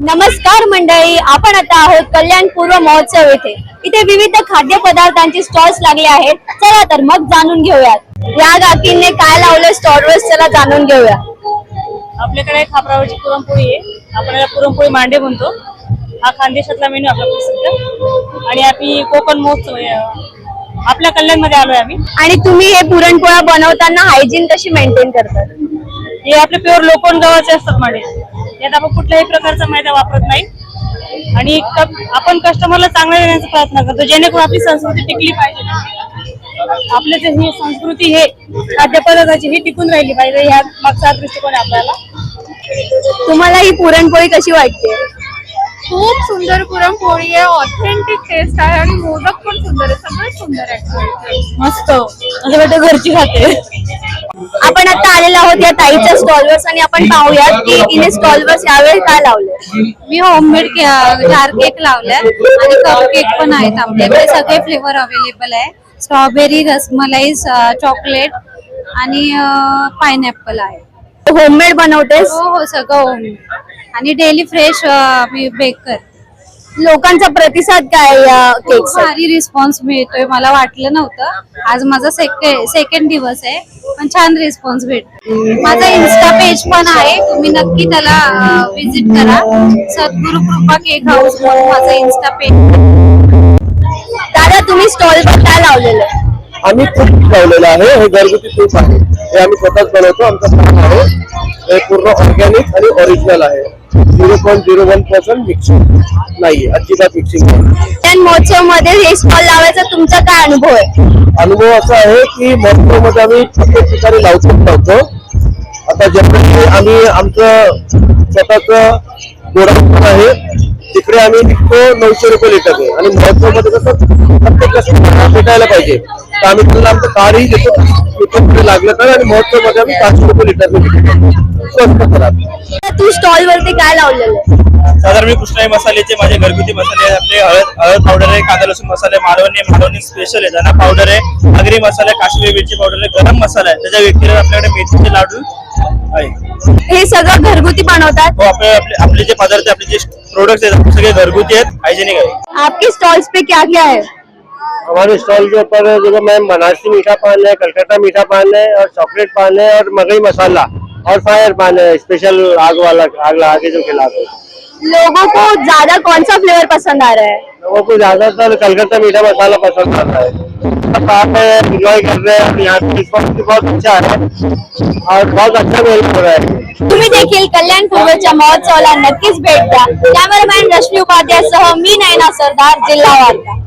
नमस्कार मंडळी, आपण आता आहोत कल्याण पूर्व महोत्सव येथे। इथे विविध खाद्य पदार्थांचे स्टॉल्स लागले आहेत। चला तर मग जाणून घेऊयात या गाकींनी काय लावले स्टॉलवर, चला जाणून घेऊया। आपल्याकडे खापरावरची पुरणपोळी आहे, आपण याला पुरणपोळी मांडे म्हणतो। हा खानदेशातला मेनू आपला प्रसिद्ध आणि आम्ही कोकण महोत्सव आपल्या कल्याण मध्ये आलोय आम्ही। आणि तुम्ही हे पुरणपोळ्या बनवताना हायजीन कशी मेंटेन करतात? हे आपले प्युअर लोकवन गव्हाचे असतात मांडे, यात आपण कुठल्याही प्रकारचा मैदा वापरत नाही आणि आपण कस्टमरला चांगलं देण्याचा प्रयत्न करतो, जेणेकरून आपली संस्कृती टिकली पाहिजे। आपले जे ही संस्कृती हे खाद्यपदार्थाची ही टिकून राहिली पाहिजे, ह्या मागचा दृष्टिकोन आपल्याला। तुम्हाला ही पुरणपोळी कशी वाटते? खूप सुंदर पुरणपोळी आहे, ऑथेंटिक टेस्ट आहे आणि मोदक पण सुंदर आहे, सगळं सुंदर आहे, मस्त असं वाटतं घरची खाते। आपण आता आलेलो आहोत या ताईच्या स्टॉलवर आणि आपण पाहूयात की तिने स्टॉलवर यावेळी काय लावले। मी होममेड जार केक लावलाय आणि कप केक पण आहेत आपल्याकडे, सगळे फ्लेवर अवेलेबल आहे। स्ट्रॉबेरी, रसमलाई, चॉकलेट आणि पाइनएप्पल आहे। होममेड बनवतेस? हो, सगळं होममेड आणि डेली फ्रेश मी बेक करते। लोकांचा प्रतिसाद काय या केकचा? भारी रिस्पॉन्स मिळतोय, मला वाटलं नव्हतं। आज माझा सेकंड दिवस आहे, पण छान रिस्पॉन्स भेटतो। माझा इन्स्टा पेज पण आहे, तुम्ही नक्की त्याला विजिट करा। सद्गुरु कृपा केक हाऊस म्हणून माझा इन्स्टा पेज। दादा, तुम्ही स्टॉलवर काय लावलेलं आहे? आम्ही तूप लावलेलं आहे, हे घरगुती तूप आहे, हे आम्ही स्वतःच बनवतो। आमचं काम आहे हे पूर्ण ऑर्गॅनिक आणि ओरिजिनल आहे। 0.01% मिक्सिंग नाही, अजिबात मिक्सिंग नाही। कल्याण महोत्सव मध्ये हे स्टॉल लावायचा तुमचा काय अनुभव आहे? अनुभव असा आहे की महोत्सव मध्ये आम्ही प्रत्येक ठिकाणी लावतो। आता जनरली आम्ही आमचं स्वतःच गोडाऊन आहे, तिकडे आम्ही विकतो 900 रुपये लिटर आहे आणि महोत्सव मध्ये कसं प्रत्येक कस्टमरला भेटायला पाहिजे, तर आम्ही त्यांना आमचं कार्डही देतो लिटर लागलं तर, आणि महोत्सव मध्ये आम्ही 500 रुपये लिटर स्वस्त दरात। तू स्टॉल वरती काय लावलेलं आहे? साधारण मी कृष्णाई मसाल्याचे माझे घरगुती मसाले आहे, आपले हळद पावडर आहे, कांदा लसूण मसाला आहे, मालवणी स्पेशल आहे, धना पावडर आहे, आगरी मसाला आहे, काश्मीरी मिरची पावडर आहे, गरम मसाला आहे, त्याच्या व्यतिरिक्त आपल्याकडे मेथीचे लाडू आहे। हे सगळं घरगुती बनवतात? हो, आपले जे पदार्थ, आपले जे प्रोडक्ट्स आहेत सगळे घरगुती आहेत, हायजेनिक आहे। आपके स्टॉल्स पे क्या क्या है? हमारे स्टॉल के ऊपर देखो मैम, बनारसी मीठा पान है, कलकत्ता मीठा पान है, और चॉकलेट पान है, और मगई मसाला और फायर पान है, स्पेशल आग वाला, आग लगा के जो खिलाते हैं। लोगों को ज्यादा कौन सा फ्लेवर पसंद आ रहा है? लोगों को ज्यादातर कलकत्ता मीठा मसाला पसंद आता है। सब आप एंजॉय कर रहे हैं, यहाँ पे रिस्पॉन्स भी बहुत अच्छा है और बहुत अच्छा मेल हो रहा है। तुम्ही देखील कल्याण पूर्वच्या महोत्सवाला नक्कीच भेट द्या। कॅमेरामॅन रश्मी उपाध्याय सह मी नयना सरदार, जिल्हा वार्ता।